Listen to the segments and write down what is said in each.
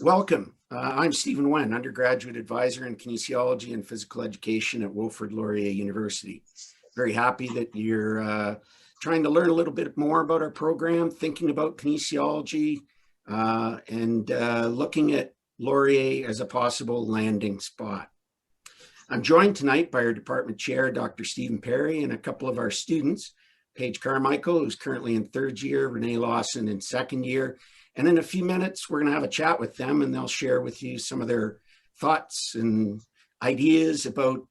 Welcome. I'm Stephen Wen, undergraduate advisor in kinesiology and physical education at Wilfrid Laurier University. Very happy that you're trying to learn a little bit more about our program, thinking about kinesiology, and looking at Laurier as a possible landing spot. I'm joined tonight by our department chair, Dr. Stephen Perry, and a couple of our students, Paige Carmichael, who's currently in third year, Renee Lawson in second year. And in a few minutes, we're going to have a chat with them and they'll share with you some of their thoughts and ideas about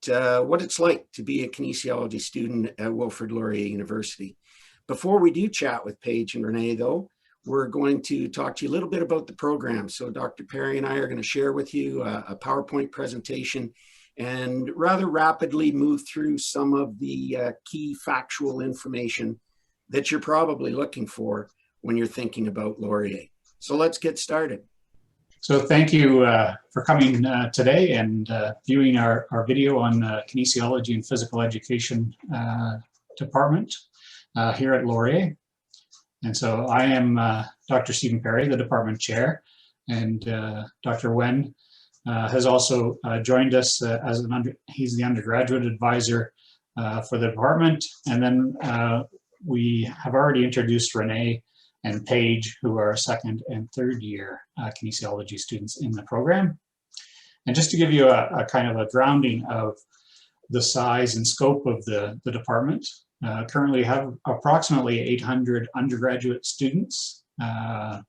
what it's like to be a kinesiology student at Wilfrid Laurier University. Before we do chat with Paige and Renee, though, we're going to talk to you a little bit about the program. So Dr. Perry and I are going to share with you a PowerPoint presentation and rather rapidly move through some of the key factual information that you're probably looking for when you're thinking about Laurier. So let's get started. So thank you for coming today and viewing our video on kinesiology and physical education department here at Laurier. And so I am Dr. Stephen Perry, the department chair, and Dr. Wen has also joined us as he's the undergraduate advisor for the department. And then we have already introduced Renee and Paige, who are second and third year kinesiology students in the program. And just to give you a kind of a grounding of the size and scope of the department, currently have approximately 800 undergraduate students. The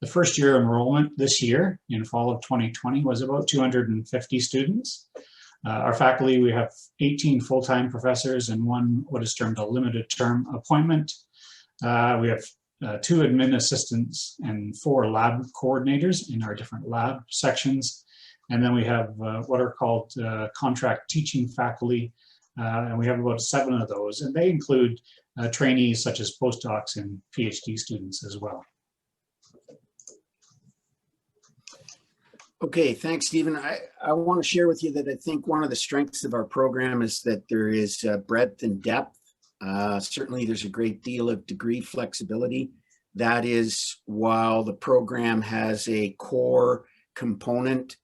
first year enrollment this year, in fall of 2020, was about 250 students. Our faculty, we have 18 full-time professors and one what is termed a limited term appointment. We have 2 admin assistants and 4 lab coordinators in our different lab sections. And then we have what are called contract teaching faculty, and we have about 7 of those. And they include trainees such as postdocs and PhD students as well. Okay, thanks, Stephen. I want to share with you that I think one of the strengths of our program is that there is breadth and depth. Certainly, there's a great deal of degree flexibility. That is, while the program has a core component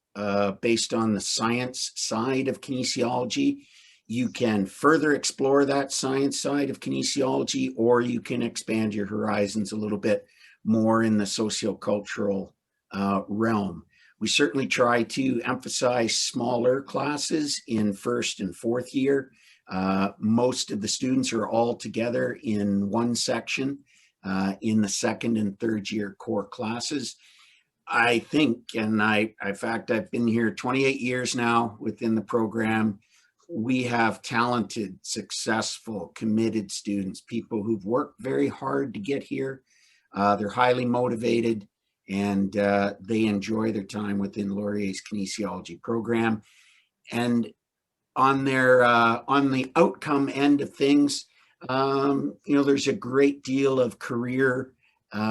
based on the science side of kinesiology, you can further explore that science side of kinesiology, or you can expand your horizons a little bit more in the sociocultural realm. We certainly try to emphasize smaller classes in first and fourth year. Most of the students are all together in one section in the second and third year core classes. I think, and in fact, I've been here 28 years now within the program. We have talented, successful, committed students, people who've worked very hard to get here. They're highly motivated, and they enjoy their time within Laurier's kinesiology program. And on the outcome end of things, there's a great deal of career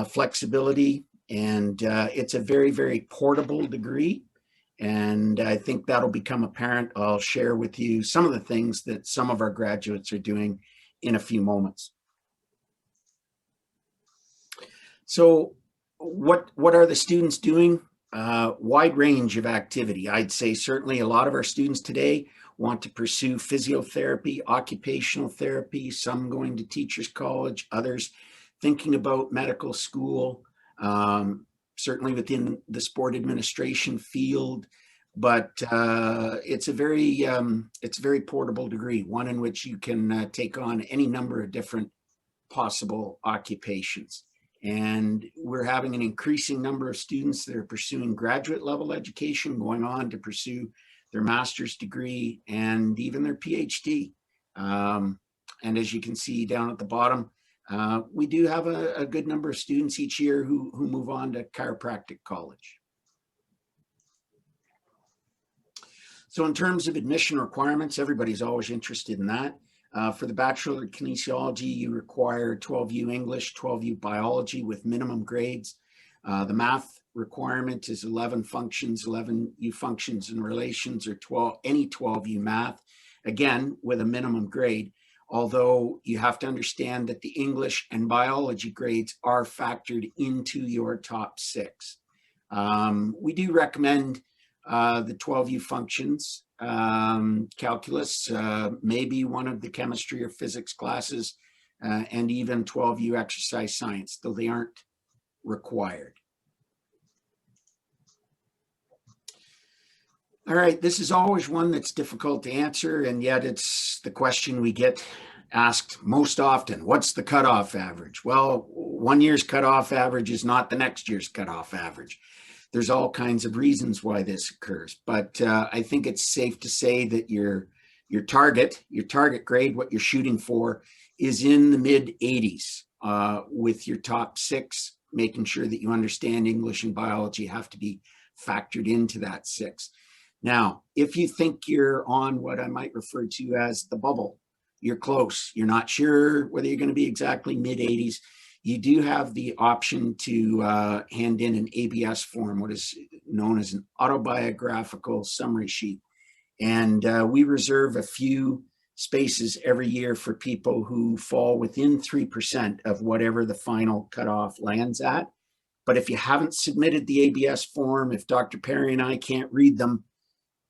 flexibility, and it's a very, very portable degree. And I think that'll become apparent. I'll share with you some of the things that some of our graduates are doing in a few moments. So what are the students doing? Wide range of activity. I'd say certainly a lot of our students today want to pursue physiotherapy, occupational therapy, some going to teachers college, others thinking about medical school, certainly within the sport administration field. But it's a very portable degree, one in which you can take on any number of different possible occupations. And we're having an increasing number of students that are pursuing graduate level education, going on to pursue their master's degree and even their PhD. And as you can see down at the bottom, we do have a good number of students each year who move on to chiropractic college. So in terms of admission requirements, everybody's always interested in that. For the Bachelor of Kinesiology, you require 12U English, 12U Biology with minimum grades. The math requirement is 11 functions, 11U functions and relations, or any 12U math, again, with a minimum grade. Although you have to understand that the English and biology grades are factored into your top 6. We do recommend the 12U functions, calculus, maybe one of the chemistry or physics classes, and even 12U exercise science, though they aren't required. All right, this is always one that's difficult to answer, and yet it's the question we get asked most often. What's the cutoff average? Well, one year's cutoff average is not the next year's cutoff average. There's all kinds of reasons why this occurs, but I think it's safe to say that your target grade, what you're shooting for, is in the mid 80s, with your top 6, making sure that you understand English and biology have to be factored into that 6. Now, if you think you're on what I might refer to as the bubble, you're close, you're not sure whether you're going to be exactly mid 80s, you do have the option to hand in an ABS form, what is known as an autobiographical summary sheet. And we reserve a few spaces every year for people who fall within 3% of whatever the final cutoff lands at. But if you haven't submitted the ABS form, if Dr. Perry and I can't read them,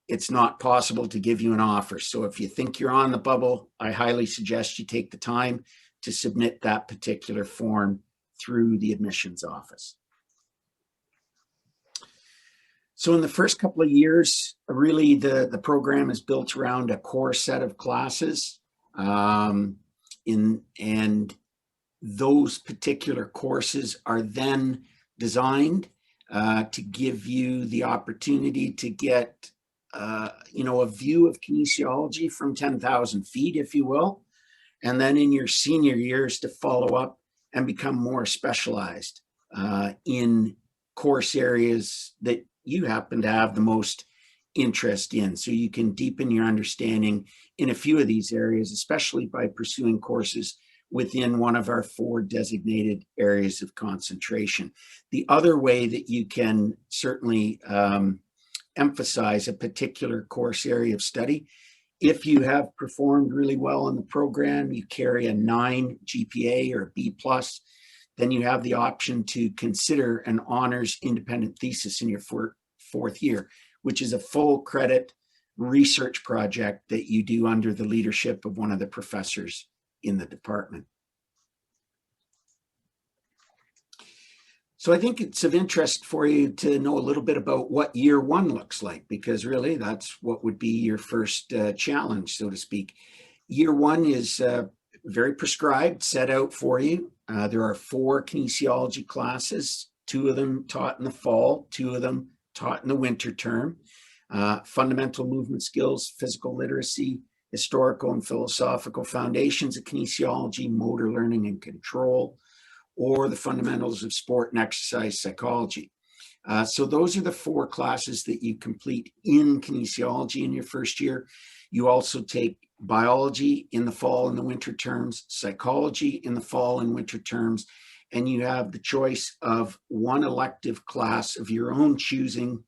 it's not possible to give you an offer. So if you think you're on the bubble, I highly suggest you take the time to submit that particular form through the admissions office. So in the first couple of years, really the program is built around a core set of classes. And those particular courses are then designed to give you the opportunity to get a view of kinesiology from 10,000 feet, if you will, and then in your senior years to follow up and become more specialized in course areas that you happen to have the most interest in. So you can deepen your understanding in a few of these areas, especially by pursuing courses within one of our 4 designated areas of concentration. The other way that you can certainly emphasize a particular course area of study, if you have performed really well in the program, you carry a 9 GPA or B+, then you have the option to consider an honors independent thesis in your 4th year, which is a full credit research project that you do under the leadership of one of the professors in the department. So I think it's of interest for you to know a little bit about what year 1 looks like, because really that's what would be your first challenge, so to speak. Year 1 is very prescribed, set out for you. There are 4 kinesiology classes, 2 of them taught in the fall, 2 of them taught in the winter term. Fundamental movement skills, physical literacy, historical and philosophical foundations of kinesiology, motor learning and control, or the fundamentals of sport and exercise psychology. So those are the 4 classes that you complete in kinesiology in your first year. You also take biology in the fall and the winter terms, psychology in the fall and winter terms, and you have the choice of 1 elective class of your own choosing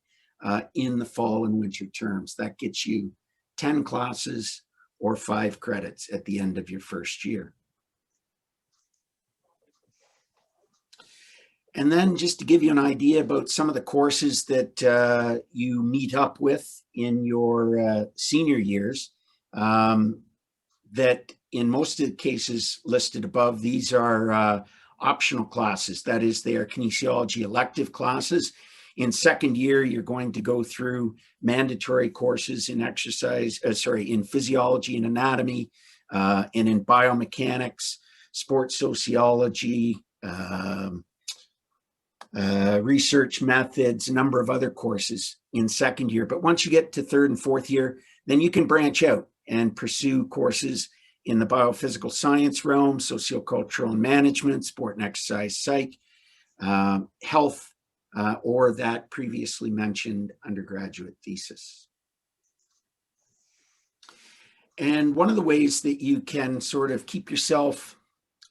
in the fall and winter terms. That gets you 10 classes or 5 credits at the end of your first year. And then just to give you an idea about some of the courses that you meet up with in your senior years, that in most of the cases listed above, these are optional classes. That is, they are kinesiology elective classes. In second year, you're going to go through mandatory courses in in physiology and anatomy, and in biomechanics, sports sociology, research methods, a number of other courses in second year. But once you get to 3rd and 4th year, then you can branch out and pursue courses in the biophysical science realm, sociocultural and management, sport and exercise psych, health, or that previously mentioned undergraduate thesis. And one of the ways that you can sort of keep yourself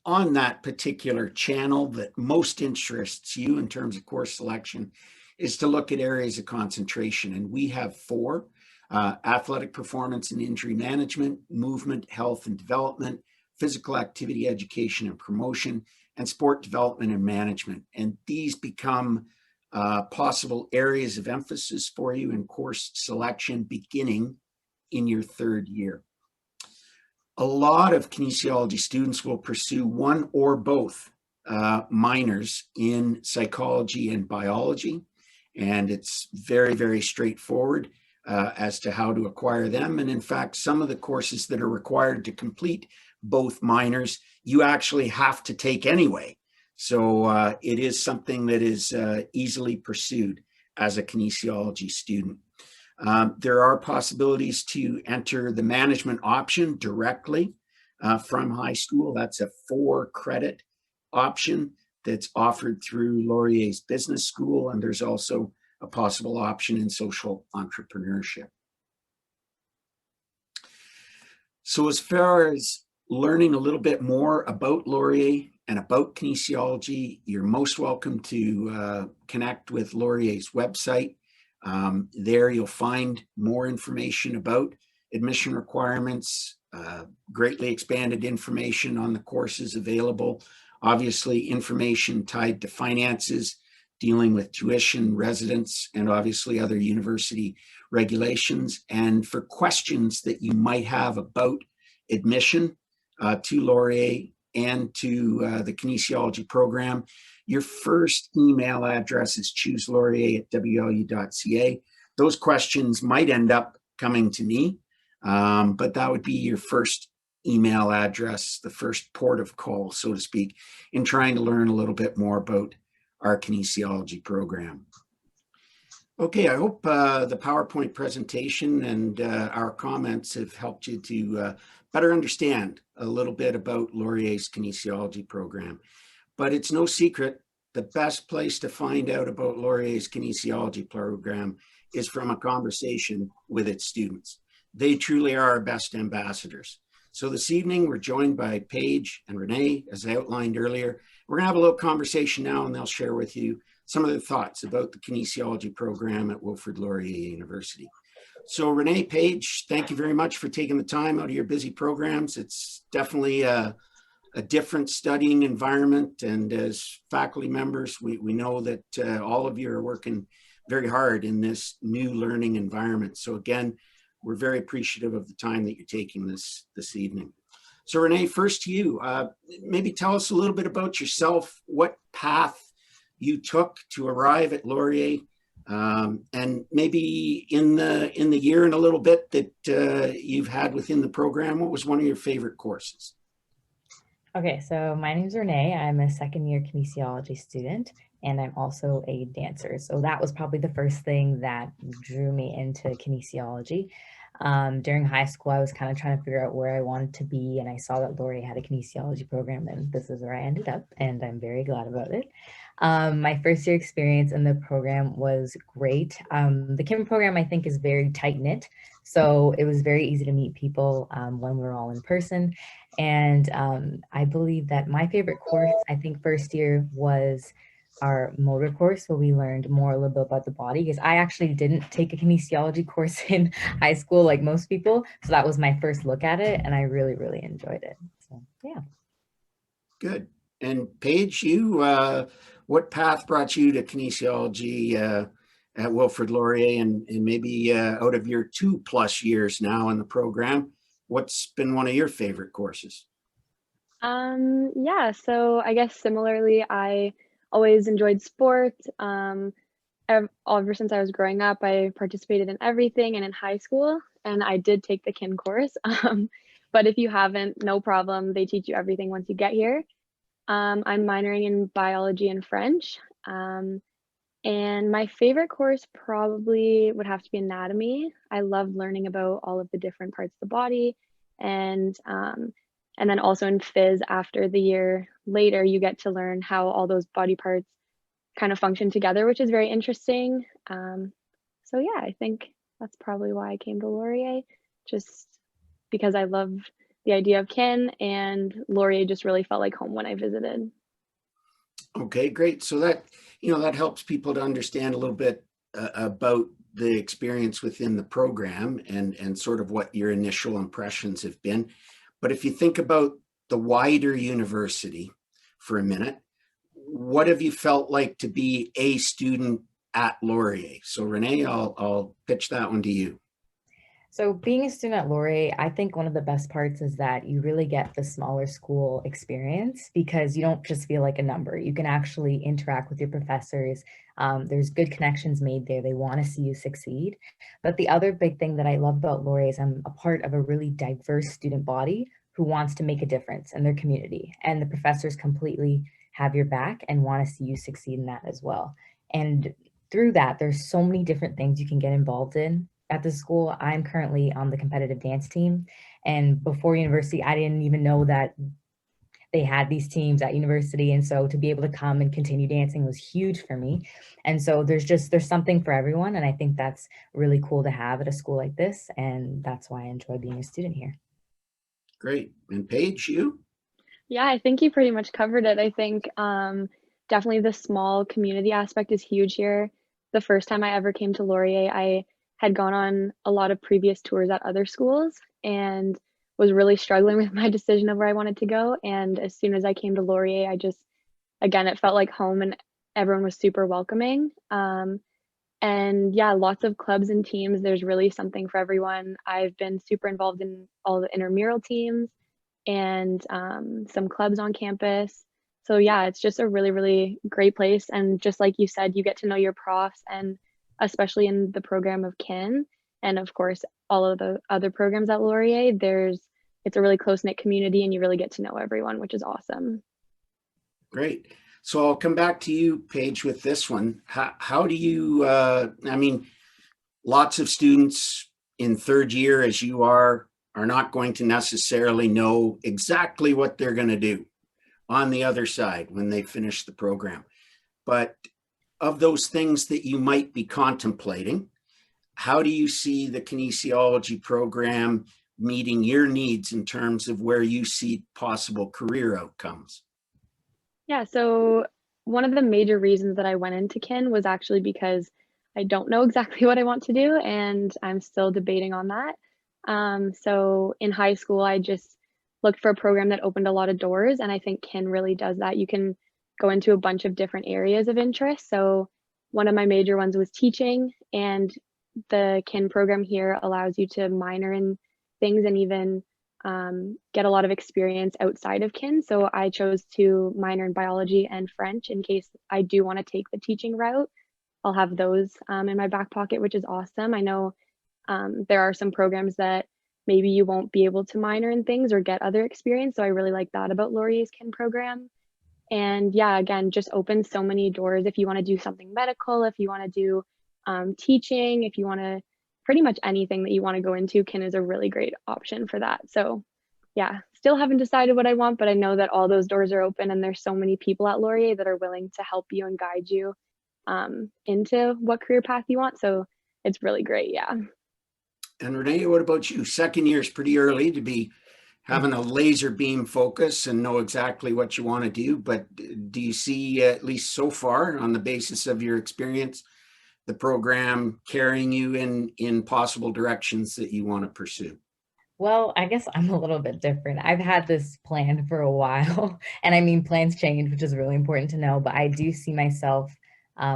on that particular channel that most interests you in terms of course selection is to look at areas of concentration. And we have 4: athletic performance and injury management, movement, health and development, physical activity education and promotion, and sport development and management. And these become possible areas of emphasis for you in course selection beginning in your third year. A lot of kinesiology students will pursue one or both minors in psychology and biology, and it's very, very straightforward as to how to acquire them. And in fact, some of the courses that are required to complete both minors, you actually have to take anyway. So it is something that is easily pursued as a kinesiology student. There are possibilities to enter the management option directly from high school. That's a 4-credit option that's offered through Laurier's Business School, and there's also a possible option in social entrepreneurship. So as far as learning a little bit more about Laurier and about kinesiology, you're most welcome to connect with Laurier's website. There you'll find more information about admission requirements, greatly expanded information on the courses available, obviously information tied to finances, dealing with tuition, residence, and obviously other university regulations. And for questions that you might have about admission to Laurier and to the kinesiology program, your first email address is chooselaurier@wlu.ca. Those questions might end up coming to me, but that would be your first email address, the first port of call, so to speak, in trying to learn a little bit more about our kinesiology program. Okay, I hope the PowerPoint presentation and our comments have helped you to better understand a little bit about Laurier's kinesiology program. But it's no secret, the best place to find out about Laurier's kinesiology program is from a conversation with its students. They truly are our best ambassadors. So this evening, we're joined by Paige and Renee, as I outlined earlier. We're gonna have a little conversation now, and they'll share with you some of their thoughts about the kinesiology program at Wilfrid Laurier University. So Renee, Paige, thank you very much for taking the time out of your busy programs. It's definitely a different studying environment, and as faculty members, we know that all of you are working very hard in this new learning environment. So again, we're very appreciative of the time that you're taking this evening. So Renee, first to you, maybe tell us a little bit about yourself, what path you took to arrive at Laurier, and maybe in the year and a little bit that you've had within the program, what was one of your favorite courses? Okay, so my name is Renee. I'm a second-year kinesiology student, and I'm also a dancer. So that was probably the first thing that drew me into kinesiology. During high school, I was kind of trying to figure out where I wanted to be, and I saw that Laurier had a kinesiology program, and this is where I ended up, and I'm very glad about it. My first year experience in the program was great. The KIM program, I think, is very tight-knit, so it was very easy to meet people when we were all in person. And I believe that my favorite course, I think first year, was our motor course, where we learned more a little bit about the body, because I actually didn't take a kinesiology course in high school like most people. So that was my first look at it, and I really, really enjoyed it. So yeah. Good. And Paige, you, what path brought you to kinesiology at Wilfrid Laurier, and maybe out of your 2+ years now in the program, what's been one of your favorite courses? Yeah, so I guess similarly, I always enjoyed sport. Ever since I was growing up, I participated in everything, and in high school, and I did take the KIM course. But if you haven't, no problem. They teach you everything once you get here. I'm minoring in biology and French. And my favorite course probably would have to be anatomy. I love learning about all of the different parts of the body, and then also in phys, after the year later, you get to learn how all those body parts kind of function together, which is very interesting. So yeah, I think that's probably why I came to Laurier, just because I love the idea of kin, and Laurier just really felt like home when I visited. Okay, great. So that, that helps people to understand a little bit about the experience within the program and sort of what your initial impressions have been. But if you think about the wider university for a minute, what have you felt like to be a student at Laurier? So Renee, I'll pitch that one to you. So being a student at Laurier, I think one of the best parts is that you really get the smaller school experience because you don't just feel like a number. You can actually interact with your professors. There's good connections made there. They want to see you succeed. But the other big thing that I love about Laurier is I'm a part of a really diverse student body who wants to make a difference in their community. And the professors completely have your back and want to see you succeed in that as well. And through that, there's so many different things you can get involved in at the school. I'm currently on the competitive dance team. And before university, I didn't even know that they had these teams at university. And so to be able to come and continue dancing was huge for me. And so there's something for everyone. And I think that's really cool to have at a school like this. And that's why I enjoy being a student here. Great. And Paige, you? Yeah, I think you pretty much covered it. I think definitely the small community aspect is huge here. The first time I ever came to Laurier, I had gone on a lot of previous tours at other schools and was really struggling with my decision of where I wanted to go. And as soon as I came to Laurier, again, it felt like home and everyone was super welcoming. And yeah, lots of clubs and teams. There's really something for everyone. I've been super involved in all the intramural teams and some clubs on campus. So yeah, it's just a really, really great place. And just like you said, you get to know your profs, and especially in the program of KIN, and of course, all of the other programs at Laurier, it's a really close-knit community and you really get to know everyone, which is awesome. Great. So I'll come back to you, Paige, with this one. How do you, lots of students in third year, as you are not going to necessarily know exactly what they're going to do on the other side when they finish the program. But of those things that you might be contemplating, how do you see the kinesiology program meeting your needs in terms of where you see possible career outcomes? Yeah, so one of the major reasons that I went into KIN was actually because I don't know exactly what I want to do, and I'm still debating on that. So in high school, I just looked for a program that opened a lot of doors, and I think KIN really does that. You can go into a bunch of different areas of interest. So one of my major ones was teaching, and the KIN program here allows you to minor in things and even get a lot of experience outside of KIN. So I chose to minor in biology and French in case I do want to take the teaching route. I'll have those in my back pocket, which is awesome. I know there are some programs that maybe you won't be able to minor in things or get other experience. So I really like that about Laurier's KIN program. And yeah, again, just opens so many doors. If you want to do something medical, if you want to do teaching, if you want to pretty much anything that you want to go into, KIN is a really great option for that. So yeah, still haven't decided what I want, but I know that all those doors are open and there's so many people at Laurier that are willing to help you and guide you into what career path you want. So it's really great. Yeah. And Renee, what about you? Second year is pretty early to be having a laser beam focus and know exactly what you want to do. But do you see, at least so far, on the basis of your experience, the program carrying you in possible directions that you want to pursue? Well, I guess I'm a little bit different. I've had this plan for a while, and I mean, plans change, which is really important to know, but I do see myself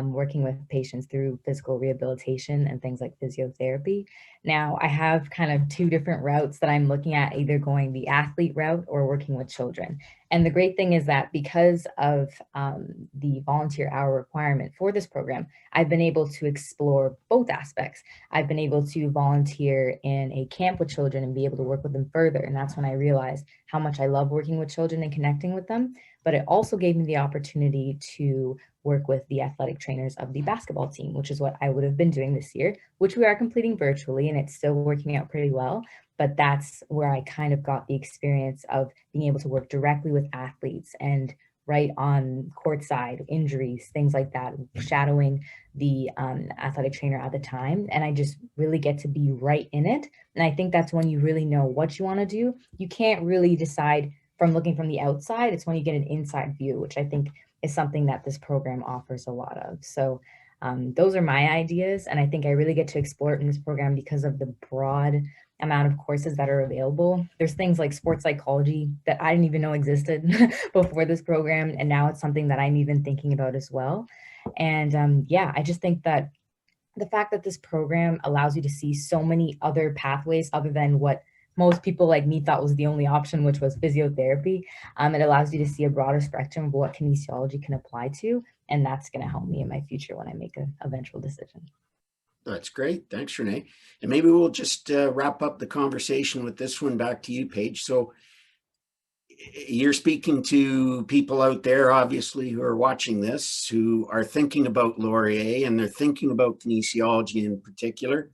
working with patients through physical rehabilitation and things like physiotherapy. Now, I have kind of two different routes that I'm looking at, either going the athlete route or working with children. And the great thing is that because of the volunteer hour requirement for this program, I've been able to explore both aspects. I've been able to volunteer in a camp with children and be able to work with them further. And that's when I realized how much I love working with children and connecting with them. But it also gave me the opportunity to work with the athletic trainers of the basketball team, which is what I would have been doing this year, which we are completing virtually, and it's still working out pretty well. But that's where I kind of got the experience of being able to work directly with athletes and right on court side, injuries, things like that, shadowing the athletic trainer at the time. And I just really get to be right in it. And I think that's when you really know what you want to do. You can't really decide from looking from the outside. It's when you get an inside view, which I think is something that this program offers a lot of. So those are my ideas. And I think I really get to explore it in this program because of the broad amount of courses that are available. There's things like sports psychology that I didn't even know existed before this program, and now it's something that I'm even thinking about as well. And yeah, I just think that the fact that this program allows you to see so many other pathways other than what most people like me thought was the only option, which was physiotherapy. It allows you to see a broader spectrum of what kinesiology can apply to, and that's going to help me in my future when I make an eventual decision. That's great. Thanks, Renee. And maybe we'll just wrap up the conversation with this one back to you, Paige. So you're speaking to people out there, obviously, who are watching this, who are thinking about Laurier and they're thinking about kinesiology in particular.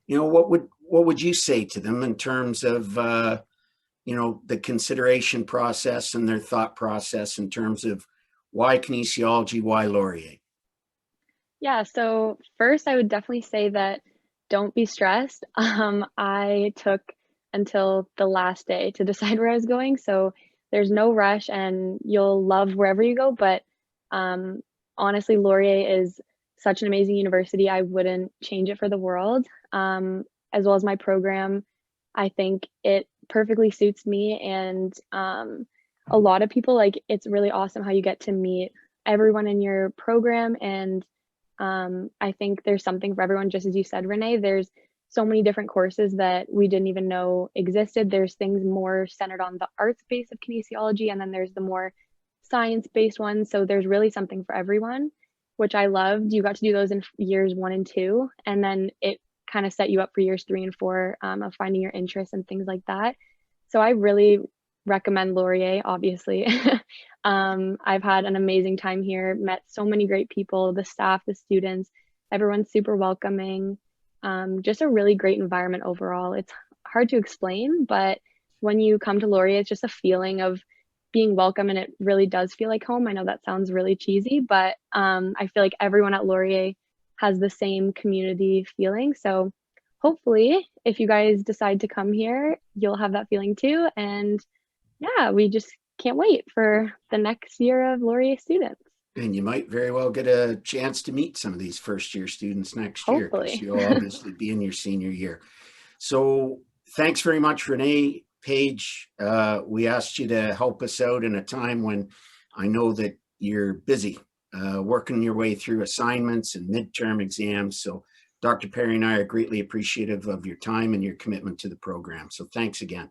You know, what would you say to them in terms of you know, the consideration process and their thought process in terms of why kinesiology, why Laurier? Yeah, so first I would definitely say that don't be stressed. I took until the last day to decide where I was going, so there's no rush and you'll love wherever you go, but um, honestly, Laurier is such an amazing university. I wouldn't change it for the world. As well as my program, I think it perfectly suits me and a lot of people, like, it's really awesome how you get to meet everyone in your program and I think there's something for everyone, just as you said, Renee. There's so many different courses that we didn't even know existed. There's things more centered on the arts base of kinesiology, and then there's the more science-based ones. So there's really something for everyone, which I loved. You got to do those in years 1 and 2, and then it kind of set you up for years 3 and 4 of finding your interests and things like that. So I really recommend Laurier, obviously. I've had an amazing time here, met so many great people, the staff, the students, everyone's super welcoming. Just a really great environment overall. It's hard to explain, but when you come to Laurier, it's just a feeling of being welcome and it really does feel like home. I know that sounds really cheesy, but I feel like everyone at Laurier has the same community feeling. So hopefully if you guys decide to come here, you'll have that feeling too. And yeah, we just can't wait for the next year of Laurier students. And you might very well get a chance to meet some of these first year students next year, because Hopefully. you'll obviously be in your senior year. So thanks very much, Renee. Paige, we asked you to help us out in a time when I know that you're busy working your way through assignments and midterm exams. So Dr. Perry and I are greatly appreciative of your time and your commitment to the program. So thanks again.